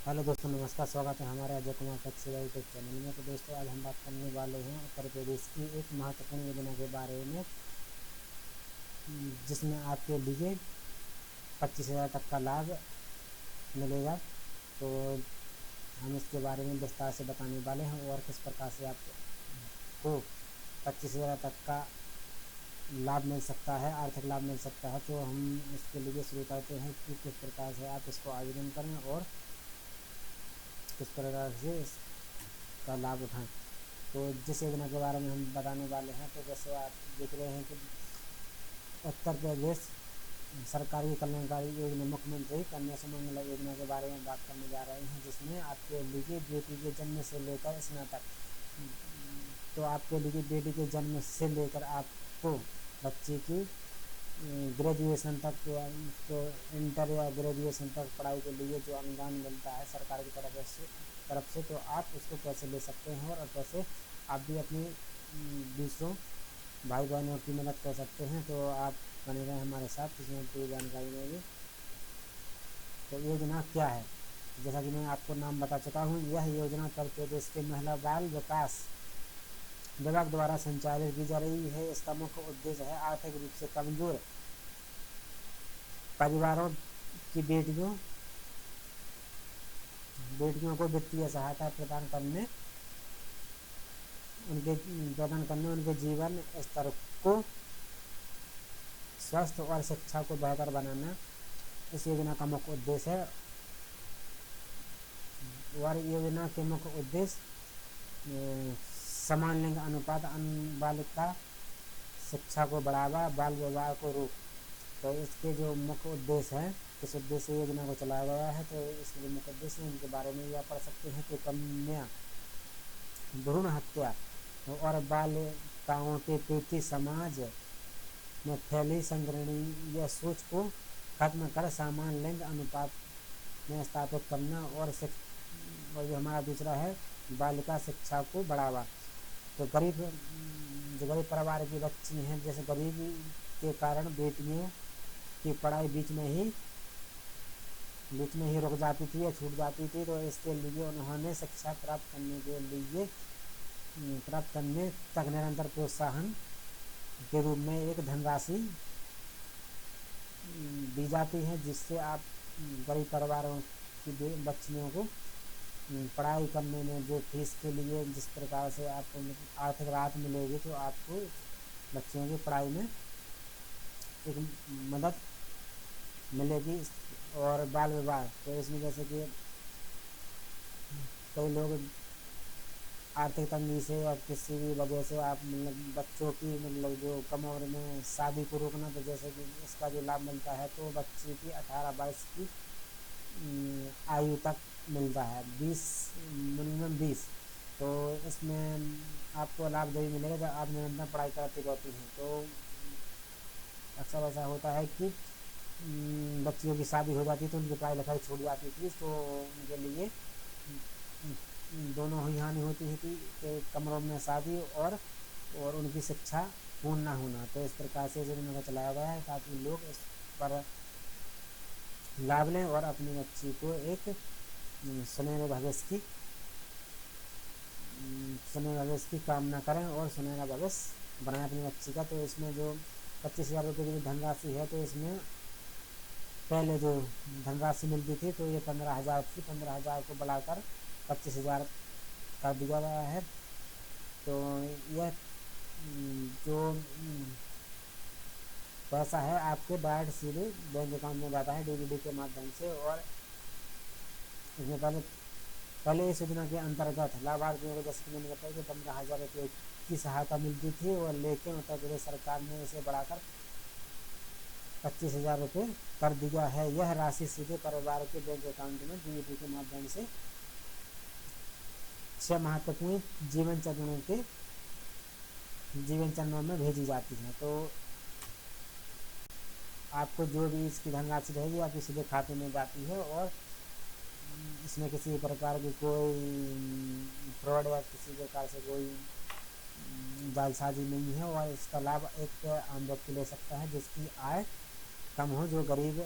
Hello दोस्तों, नमस्कार। स्वागत है हमारे Ajay Kumar taxi YouTube channel में। तो दोस्तों, आज हम बात करने वाले हैं उत्तर प्रदेश की एक महत्वपूर्ण योजना के बारे में, जिसमें आपके लिए 25,000 तक का लाभ मिलेगा। तो हम इसके बारे में विस्तार से बताने वाले हैं और किस प्रकार से आपको 25,000 तक का लाभ मिल सकता है, आर्थिक लाभ मिल सकता है। तो हम इसके लिए शुरू करते हैं कि किस प्रकार से आप इसको आवेदन करें और किस प्रकार से इसका लाभ उठाएं। तो जिस योजना के बारे में हम बताने वाले हैं, तो जैसे आप देख रहे हैं कि उत्तर प्रदेश सरकारी कल्याणकारी योजना मुख्यमंत्री कन्या सुमंगला योजना के बारे में बात करने जा रहे हैं, जिसमें आपके लिए बेटी के जन्म से लेकर स्नातक, तो आपके लिए बेटी के जन्म से लेकर आपको बच्चे की ग्रेजुएशन तक, तो इंटर या ग्रेजुएशन तक पढ़ाई के लिए जो अनुदान मिलता है सरकार की तरफ से, तो आप उसको कैसे ले सकते हैं और कैसे आप भी अपने दूसरों भाई बहनों की मदद कर सकते हैं। तो आप बने रहें हमारे साथ, इसमें पूरी जानकारी देंगे। तो योजना क्या है, जैसा कि मैं आपको नाम बता चुका हूँ, यह योजना उत्तर प्रदेश के महिला बाल विकास विभाग द्वारा संचालित की जा रही है। इसका मुख्य उद्देश्य है आर्थिक रूप से कमजोर परिवारों की बेटियों को वित्तीय सहायता प्रदान करने, उनके जीवन स्तर को स्वस्थ और शिक्षा को बेहतर बनाना इस योजना का मुख्य उद्देश्य है। और योजना के मुख्य उद्देश्य समान लिंग अनुपात, बालिका शिक्षा को बढ़ावा, बाल विवाह को रोक। तो इसके जो मुख्य उद्देश्य हैं, किस उद्देश्य से योजना को चलाया गया है, तो इसके जो मुख्य उद्देश्य हैं उनके बारे में यह पढ़ सकते हैं कि कन्या भ्रूण हत्या और बालिकाओं के प्रति समाज में फैली संकीर्णीय सोच को खत्म कर समान लिंग अनुपात में स्थापित करना। और जो हमारा दूसरा है बालिका शिक्षा को बढ़ावा। तो जो गरीब परिवार की बच्ची हैं, जैसे गरीबी के कारण बेटियों की पढ़ाई बीच में ही रुक जाती थी या छूट जाती थी, तो इसके लिए उन्होंने शिक्षा प्राप्त करने तक निरंतर प्रोत्साहन के रूप में एक धनराशि दी जाती है, जिससे आप गरीब परिवारों की बच्चियों को पढ़ाई करने में जो फीस के लिए जिस प्रकार से आपको आर्थिक राहत मिलेगी, तो आपको बच्चियों की पढ़ाई में एक मदद मिलेगी। और बाल विवाह, तो इसमें जैसे कि कई लोग आर्थिक तंगी से या किसी भी वजह से आप बच्चों की जो कम उम्र में शादी को रोकना, तो जैसे कि इसका जो लाभ मिलता है, तो बच्चे की 18 वर्ष की आयु तक मिलता है, मिनिमम 20। तो इसमें आपको लाभ जब मिलेगा जब आप निरंतर पढ़ाई करती रहती हैं। तो अक्सर ऐसा होता है कि बच्चियों की शादी हो जाती है तो उनकी पढ़ाई लिखाई छूट जाती थी, तो उनके लिए दोनों ही हानि होती थी कि कम उम्र में शादी और उनकी शिक्षा पूर्ण ना होना। तो इस प्रकार से योजना चलाया गया है ताकि लोग इस पर लाभ लें और अपनी बच्ची को एक सुनहरे भविष्य की कामना करें और सुनहरा भविष्य बनाएं अपनी बच्ची का। तो इसमें जो 25,000 रुपये की धनराशि है, तो इसमें पहले जो धनराशि मिलती थी तो ये 15,000 थी, 15,000 को बढ़ाकर 25,000 कर दिया गया है। तो यह जो पैसा है आपके डायरेक्ट सीधे बैंक अकाउंट में जाता है डीबीडी के माध्यम से। और इसमें पहले इस योजना के अंतर्गत लाभार्थियों को, जैसे कि मैंने बताया, कि 15,000 रुपये की सहायता मिलती थी, और लेकिन उत्तर प्रदेश सरकार ने इसे बढ़ाकर 25,000 रुपये कर दिया है। यह राशि सीधे परिवार के बैंक अकाउंट में डीबीटी के माध्यम से 6 महत्वपूर्ण जीवन चरणों में भेजी जाती है। तो आपको जो भी इसकी धनराशि रहेगी आपके सीधे खाते में जाती है, और इसमें किसी प्रकार की कोई फ्रॉड या किसी प्रकार से कोई जालसाजी नहीं है। और इसका लाभ एक आम व्यक्ति ले सकता है जिसकी आय कम हो, जो गरीब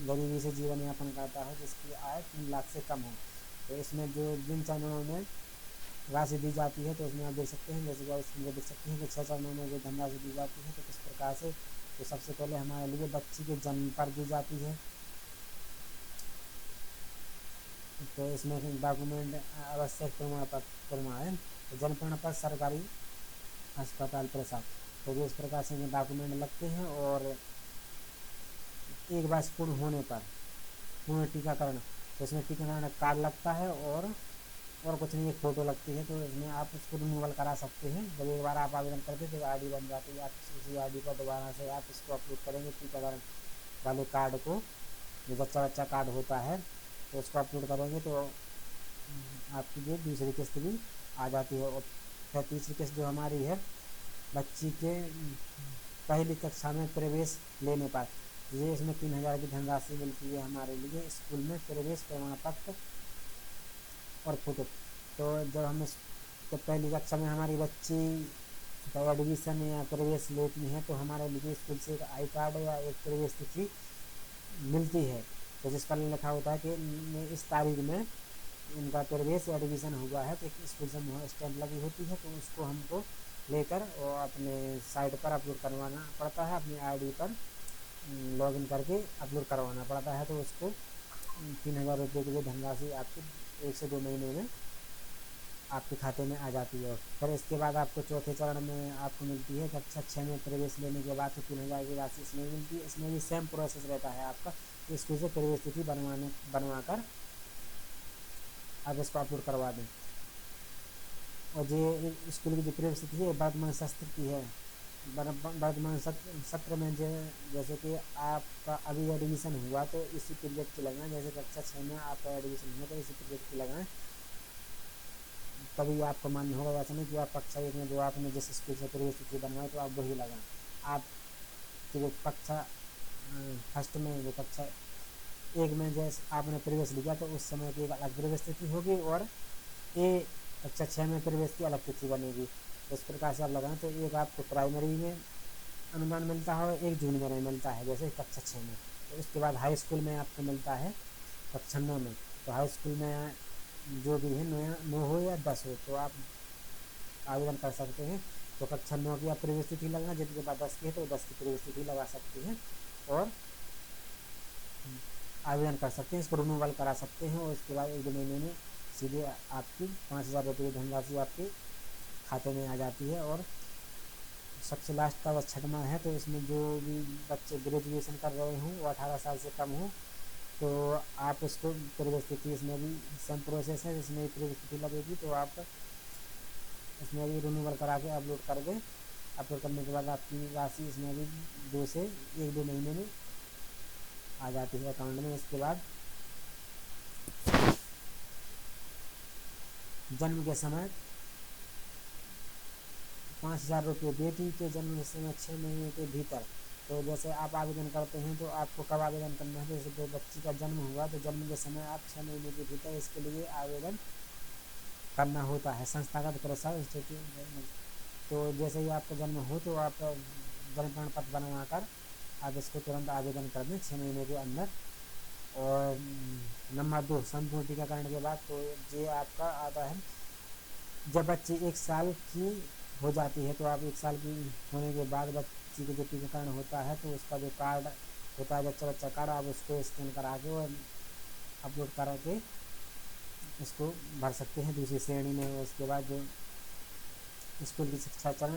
गरीबी से जीवन यापन करता है जिसकी आय 3 लाख से कम हो। तो इसमें जो जिन चरणों में राशि दी जाती है तो उसमें आप देख सकते हैं, जैसे कि आप स्क्रीन पर देख सकते हैं कि 6 चरणों में जो धनराशि दी जाती है तो किस प्रकार से। तो सबसे पहले हमारे लिए बच्ची के जन्म पर दी जाती है, तो इसमें डॉक्यूमेंट आवश्यक प्रमाण तो जन्म प्रमाण पत्र सरकारी अस्पताल प्रसाद। तो जो इस प्रकार से डॉक्यूमेंट लगते हैं और एक वर्ष पूर्ण होने पर पूर्ण टीकाकरण, तो इसमें टीकाकरण कार्ड लगता है और कुछ नहीं, एक फ़ोटो लगती है। तो इसमें आप उसको रिन्यूअल करा सकते हैं। जब एक बार आप आवेदन करते हैं तो आईडी बन जाती है, आप उसी आईडी पर दोबारा से आप इसको अपलोड करेंगे टीकाकरण वाले कार्ड को, जो बच्चा कार्ड होता है तो उसको अपलोड करेंगे तो आपकी जो दूसरी किस्त भी आ जाती है। और फिर तीसरी किस्त जो हमारी है बच्ची के पहली कक्षा में प्रवेश लेने पर, ये इसमें 3,000 की धनराशि मिलती है हमारे लिए स्कूल में प्रवेश प्रमाण पत्र और फोटो। तो जब हम तो पहली कक्षा में हमारी बच्ची का एडमिशन या प्रवेश लेती है तो हमारे लिए स्कूल से एक आई कार्ड या एक प्रवेश तिथि मिलती है, तो जिस पर लिखा होता है कि इस तारीख में उनका प्रवेश एडमिशन हुआ है, तो स्कूल से मुहर स्टैंप लगी होती है। तो उसको हमको लेकर और अपने साइट पर अपलोड करवाना पड़ता है, अपनी आईडी पर लॉगिन करके अपलोड करवाना पड़ता है। तो उसको 3,000 रुपये की जो धनराशि आपकी 1 से 2 महीने में आपके खाते में आ जाती है। फिर इसके बाद आपको चौथे चरण में आपको मिलती है कक्षा 6 में प्रवेश लेने के बाद तो 3,000 की राशि इसमें मिलती है। इसमें भी सेम प्रोसेस रहता है आपका, स्कूल से प्रवेश तिथि बनवा कर आप इसको अपलोड करवा दें। और जो स्कूल की जो प्रवेश तिथि है वर्तमान सत्र की है, वर्तमान सत्र में जैसे कि आपका अभी एडमिशन हुआ तो इसी पीरियड की लगाएं, जैसे कक्षा 6 में आपका एडमिशन हुआ तो इसी पीरियड की लगाएं, तभी आपको मान्य होगा। ऐसा नहीं कि आप कक्षा 1 में जो आपने जिस स्कूल से प्रवेश तिथि बनवाई तो आप वही लगाएं। आप जो कक्षा फर्स्ट में जो कक्षा 1 में जैसे आपने प्रवेश लिया तो उस समय की एक अलग प्रवेश तिथि होगी और कक्षा 6 में प्रवेश की अलग तिथि बनेगी। इस प्रकार से आप लगाएं तो एक आपको प्राइमरी में अनुदान मिलता है और एक जूनियर में मिलता है जैसे कक्षा 6 में। तो उसके बाद हाई स्कूल में आपको मिलता है कक्षा 9 में। तो हाई स्कूल में जो भी है 9 हो या 10 हो तो आप आवेदन कर सकते हैं। तो कक्षा 9 की आप प्रवेश तिथि लगाना, जिनके पास 10 की है तो 10 की प्रवेश तिथि लगा सकते हैं और आवेदन कर सकते हैं, इसको रिन्यूअल करा सकते हैं। और उसके बाद 1-2 महीने में सीधे आपकी 5,000 रुपये की धनराशि आपके खाते में आ जाती है। और सबसे लास्ट का 6वां है, तो इसमें जो भी बच्चे ग्रेजुएशन कर रहे हों वो 18 साल से कम हो तो आप इसको प्रवेश तिथि, इसमें भी सेम प्रोसेस है, इसमें भी प्रवेश तिथि लगेगी तो आप इसमें भी रिन्यूअल करा के अपलोड करने के बाद आपकी राशि इसमें भी 2 से 1-2 महीने में आ जाती है अकाउंट में। इसके बाद जन्म के समय 5,000 रुपये, बेटी के जन्म के समय 6 महीने के भीतर। तो जैसे आप आवेदन करते हैं तो आपको कब आवेदन करना है, जैसे बच्ची का जन्म हुआ तो जन्म के समय आप 6 महीने के भीतर इसके लिए आवेदन करना होता है संस्थागत प्रसार इंस्टीट्यूट। तो जैसे ही आपका जन्म हो तो आप जन्म प्रमाण पत्र बनवा कर आप इसको तुरंत आवेदन कर दें 6 महीने के अंदर। और नंबर 2 संपूर्ण टीकाकरण के बाद तो ये आपका आता है जब बच्ची 1 साल की हो जाती है। तो आप 1 साल की होने के बाद बच्ची का जो टीकाकरण होता है तो उसका जो कार्ड होता है बच्चा कार्ड, आप उसको स्कैन करा के और अपलोड करा के इसको भर सकते हैं दूसरी श्रेणी में। उसके बाद जो स्कूल की शिक्षा चरण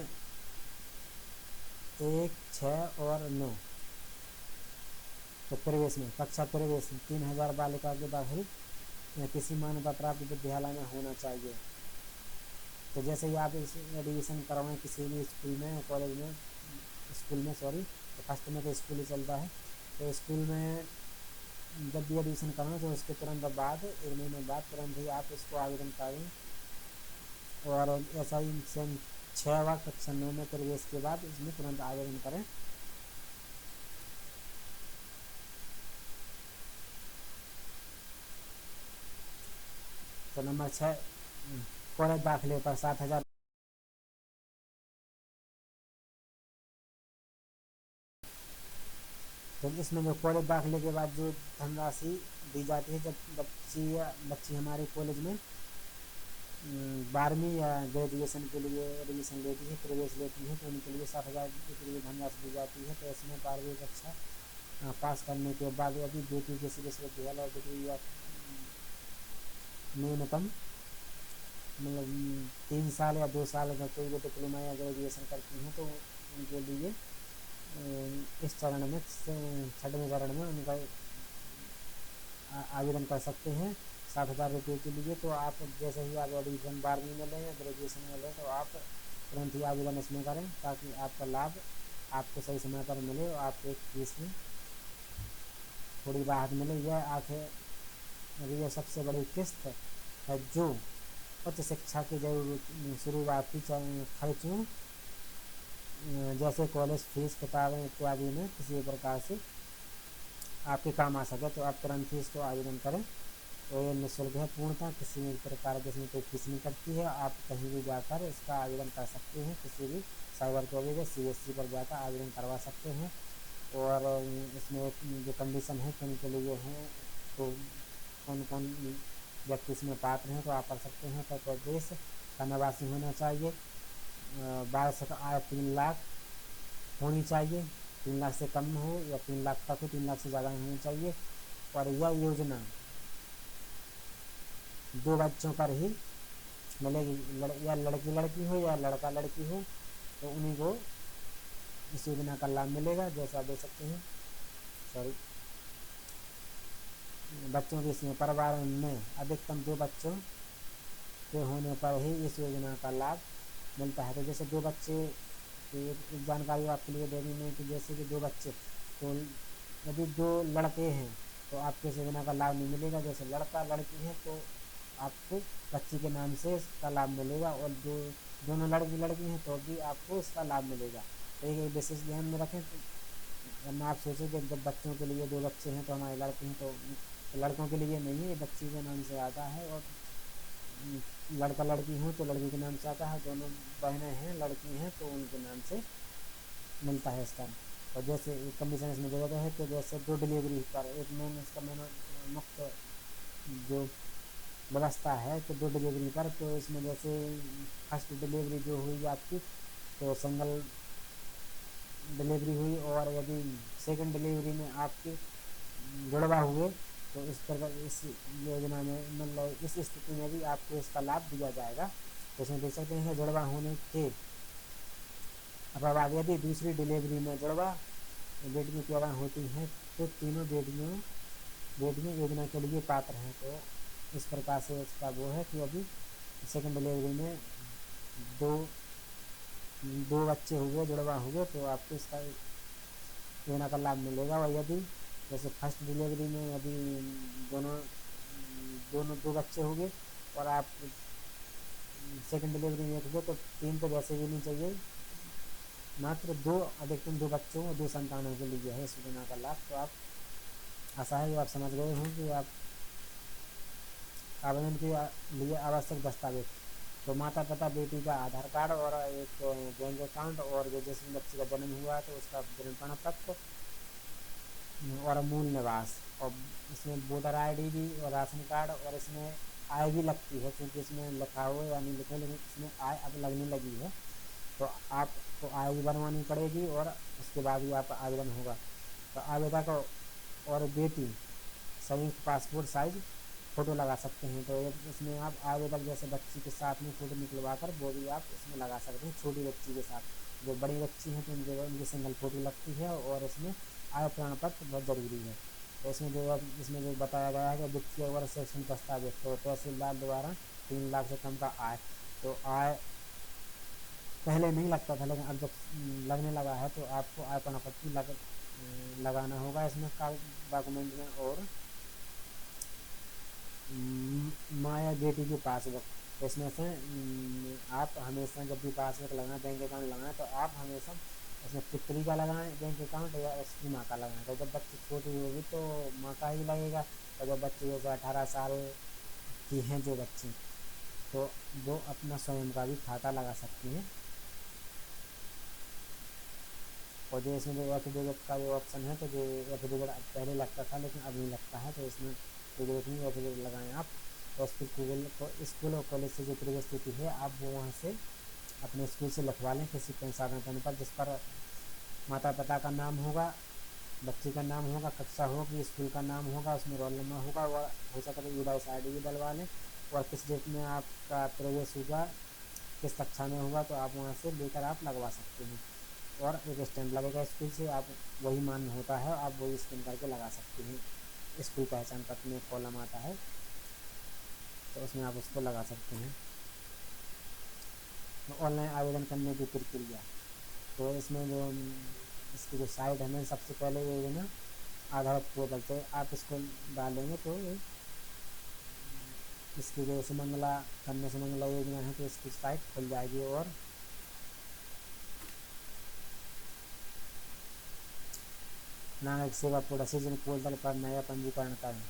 1, 6 और 9 तो प्रवेश में कक्षा प्रवेश 3,000 बालिका के दाखिल या किसी मान्यता प्राप्त विद्यालय में होना चाहिए। तो जैसे ही आप इस एडमिशन करवाएं किसी भी स्कूल में कॉलेज में तो फर्स्ट में तो स्कूल ही चलता है। तो स्कूल में जब भी एडमिशन करवाएं तो उसके तुरंत बाद 1 महीने बाद तुरंत ही आप इसको आवेदन करें। और ऐसा ही सेम 6वां कक्षा 9 में प्रवेश के बाद इसमें तुरंत आवेदन करें। तो नंबर 6 कॉलेज दाखिले पर 7,000 तो इसमें जो कॉलेज दाखिले के बाद जो धनराशि दी जाती है, जब बच्ची हमारे कॉलेज में 12वीं या ग्रेजुएशन के लिए एडमिशन लेती है, प्रवेश लेती है, तो उनके लिए 60,000 रुपये की धनराशि दी जाती है। तो इसमें 12वीं कक्षा पास करने के बाद यदि बेटी किसी विश्वविद्यालय डिग्री या न्यूनतम मतलब 3 साल या 2 साल का कोई भी डिप्लोमा या ग्रेजुएशन करती हैं, तो उनके लिए इस चरण में 6वें चरण में उनका आवेदन कर सकते हैं 60,000 रुपये के लिए। तो आप जैसे ही आप एडमिशन 12वीं में लें या ग्रेजुएशन में लें, तो आप तुरंत ही आवेदन इसमें करें, ताकि आपका लाभ आपको सही समय पर मिले और आपके फीस में थोड़ी राहत मिले। यह आखिर यह सबसे बड़ी किस्त है जो उच्च शिक्षा के शुरुआती खर्चों जैसे कॉलेज फीस, किताबें इत्यादि में किसी भी प्रकार से आपके काम आ सके। तो आप तुरंत ही इसको आवेदन करें। तो ये निःशुल्क है पूर्णतः, किसी भी प्रकार की इसमें कोई फीस नहीं कटती है। आप कहीं भी जाकर इसका आवेदन कर सकते हैं, किसी भी साइबर कॉलेज या CSC पर जाकर आवेदन करवा सकते हैं। और इसमें जो कंडीशन है किन के लिए है, तो कौन कौन व्यक्ति इसमें पात्र हैं, तो आप कर सकते हैं। उत्तर प्रदेश का निवासी होना चाहिए, वार्षिक आय 3 लाख होनी चाहिए, 3 लाख से कम हो या 3 लाख तक हो, 3 लाख से ज़्यादा होनी चाहिए। और यह योजना 2 बच्चों पर ही मिलेगी, या लड़की हो या लड़का लड़की हो, तो उन्हीं को इस योजना का लाभ मिलेगा। जैसा आप देख सकते हैं, बच्चों के इसमें परिवार में अधिकतम 2 बच्चों के होने पर ही इस योजना का लाभ मिलता है। तो जैसे 2 बच्चे, एक जानकारी आपके लिए देनी है कि जैसे कि 2 बच्चे, तो यदि 2 लड़के हैं तो आपको इस योजना का लाभ नहीं मिलेगा। जैसे लड़का लड़की है तो आपको बच्ची के नाम से इसका लाभ मिलेगा, और दोनों लड़की हैं तो भी आपको इसका लाभ मिलेगा। तो एक विशेष ध्यान में रखें। वरना आप सोचें कि जब बच्चों के लिए 2 बच्चे हैं तो हमारे लड़के हैं, तो लड़कों के लिए नहीं है, बच्ची के नाम से आता है। और लड़का लड़की हो तो लड़की के नाम से आता है, दोनों बहनें हैं लड़की हैं तो उनके नाम से मिलता है इसका। और जैसे एक कंडीशन इसमें दिया गया है कि जैसे 2 डिलीवरी पर एक इसका मुख्य जो व्यवस्था है कि 2 डिलीवरी पर, तो इसमें जैसे फर्स्ट डिलीवरी जो हुई आपकी, तो सिंगल डिलीवरी हुई, और यदि सेकंड डिलीवरी में आपके जुड़वा हुए, तो इस प्रकार इस योजना में मतलब इस स्थिति में भी आपको इसका लाभ दिया जाएगा। तो इसमें देख सकते हैं जुड़वा होने के बाद यदि दूसरी डिलीवरी में जुड़वा बेटियां पैदा होती हैं, तो तीनों बेटियां योजना के लिए पात्र हैं। तो इस प्रकार से इसका वो है कि यदि सेकंड डिलीवरी में दो बच्चे हुए, जुड़वा हुए, तो आपको इसका योजना का लाभ मिलेगा। और यदि जैसे फर्स्ट डिलीवरी में यदि दोनों 2 बच्चे हो गए और आप सेकंड डिलीवरी में 1 हुए, तो 3 तो वैसे भी नहीं चाहिए, मात्र 2 अधिकतम 2 बच्चों और 2 संतानों के लिए है इस योजना का लाभ। तो आप आशा है आप समझ गए हों कि आप आवेदन के लिए आवश्यक दस्तावेज, तो माता पिता, बेटी का आधार कार्ड और एक बैंक अकाउंट, और जो जिसमें बच्चे का जन्म हुआ है तो उसका जन्म प्रमाण पत्र और मूल निवास, और इसमें वोटर ID भी और राशन कार्ड, और इसमें आय भी लगती है, क्योंकि इसमें लिखा हो या नहीं लिखा, लेकिन इसमें आय अब लगने लगी है। तो आपको आय भी बनवानी पड़ेगी और उसके बाद ही आप आवेदन होगा। तो आवेदक और बेटी संयुक्त पासपोर्ट साइज फ़ोटो लगा सकते हैं। तो इसमें आप आवेदक जैसे बच्ची के साथ में फ़ोटो निकलवा कर वो भी आप इसमें लगा सकते हैं, छोटी बच्ची के साथ। जो बड़ी बच्ची हैं तो उनकी सिंगल फ़ोटो लगती है, और इसमें आय प्रमाण पत्र बहुत ज़रूरी है। तो इसमें जो बताया गया है कि वित्तीय वर्ष शैक्षणिक दस्तावेज, तो तहसीलदार द्वारा 3 लाख से कम का आय, तो आय पहले नहीं लगता था, लेकिन अब जब लगने लगा है तो आपको आय प्रमाण पत्र लगाना होगा इसमें डॉक्यूमेंट में। और माँ या बेटी की पासबुक, तो इसमें से आप हमेशा जब भी पासबुक लगाएं, बैंक अकाउंट लगाएं, तो आप हमेशा इसमें पुत्री का लगाएं बैंक अकाउंट, या उसकी माँ का लगाएं। तो जब बच्ची छोटी होगी तो माँ का ही लगेगा, और जब बच्ची जैसे 18 साल की हैं जो बच्ची, तो वो अपना स्वयं का भी खाता लगा सकती हैं। और जो इसमें जो एफिडेविट का जो ऑप्शन है, तो जो एफिडेविट पहले लगता था लेकिन अब नहीं लगता है, तो इसमें कोई जरूरत नहीं एफिडेविट लगाएं आप। और फिर स्कूल और कॉलेज से जो प्रीवियस स्थिति है आप वो वहाँ से अपने स्कूल से लिखवा लें किसी पेंशन पेन पर, जिस पर माता पिता का नाम होगा, बच्चे का नाम होगा, कक्षा होगी, स्कूल का नाम होगा, उसमें रोल नंबर होगा, और हो सके तो यूडाइस ID भी डलवा लें। और किस डेट में आपका प्रवेश होगा, किस कक्षा में होगा, तो आप वहाँ से लेकर आप लगवा सकते हैं। और एक स्टैंप लगेगा स्कूल से, आप वही मान्य होता है, आप वही स्कैन करके लगा सकते हैं। स्कूल पहचान पत्र में कॉलम आता है, तो उसमें आप उसको लगा सकते हैं। तो ऑनलाइन आवेदन करने की प्रक्रिया, तो इसमें जो इसकी जो साइट है ना, सबसे पहले ये है ना आधार पोर्टल, तो आप इसको डालेंगे तो इसकी जो सुमंगला कन्या सुमंगला योजना है, तो इसकी साइट खुल जाएगी। और नागरिक सेवा पोर्टल पोर्टल पर नया पंजीकरण करें।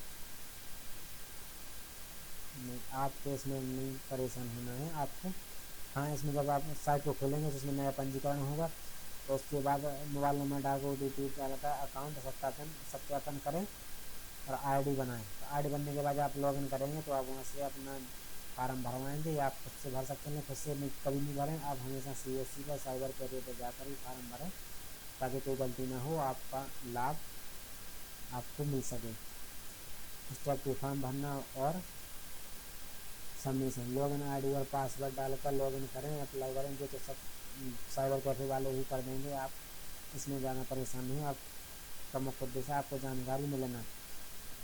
नहीं, आपको इसमें नहीं परेशान होना है आपको। हाँ, इसमें जब आप साइट को खोलेंगे तो इसमें नया पंजीकरण होगा, तो उसके बाद मोबाइल नंबर डाल OTP डालकर अकाउंट सत्यापन करें और ID बनाएं। तो ID बनने के बाद आप लॉगिन करेंगे, तो आप वहाँ से अपना फार्म भरवाएंगे, या आप खुद से भर सकते हैं। खुद से नहीं, कभी नहीं भरें, आप हमेशा CSC पर साइबर कैफे पर जाकर ही फार्म भरें, ताकि कोई गलती ना हो, आपका लाभ आपको मिल सके। स्टेप 2 फॉर्म भरना और सबमिशन। लॉगिन ID और पासवर्ड डालकर लॉगिन करें, अप्लाई करेंगे तो सब साइबर कैफे वाले ही कर देंगे, आप इसमें ज़्यादा परेशान नहीं। आपका मुख्य उद्देश्य आपको जानकारी मिलना,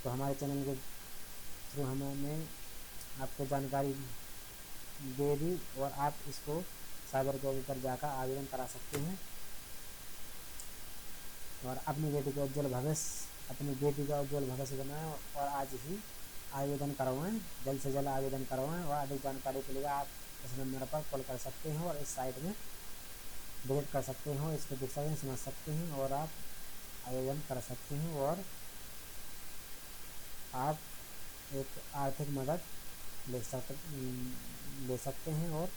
तो हमारे चैनल के थ्रू हमने आपको जानकारी दे दी, और आप इसको साइबर कैफे पर जाकर आवेदन करा सकते हैं। और अपनी बेटी का उज्जवल भविष्य बनाएं, और आज ही आवेदन करवाएं, जल्द से जल्द आवेदन करवाएं। और अधिक जानकारी के लिए आप इस नंबर पर कॉल कर सकते हैं, और इस साइट में विजिट कर सकते हैं, इसको देख सकते हैं, समझ सकते हैं, और आप आवेदन कर सकते हैं, और आप एक आर्थिक मदद ले सकते हैं। और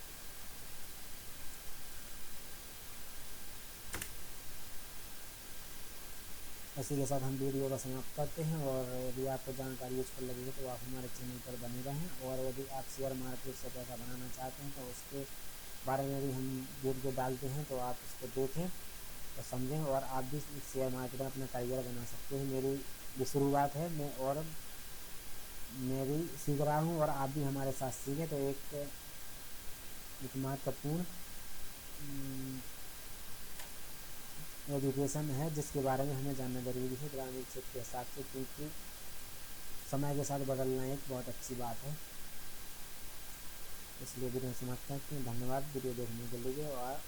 इसी के साथ हम वीडियो का समाप्त करते हैं। और यदि आपको जानकारी यूजफुल लगेगी तो आप हमारे चैनल पर बने रहें, और यदि आप शेयर मार्केट से पैसा बनाना चाहते हैं तो उसके बारे में भी हम वीडियो डालते हैं, तो आप उसको देखें और समझें, और आप भी शेयर मार्केट में अपना करियर बना सकते हैं। मेरी भी शुरुआत है, मैं भी सीख रहा हूँ, और आप भी हमारे साथ सीखें। तो एक महत्वपूर्ण एजुकेशन है जिसके बारे में हमें जानना जरूरी है ग्रामीण क्षेत्र के हिसाब से, क्योंकि समय के साथ बदलना एक बहुत अच्छी बात है। इसलिए वीडियो समाप्त करते हैं। धन्यवाद वीडियो देखने के लिए, और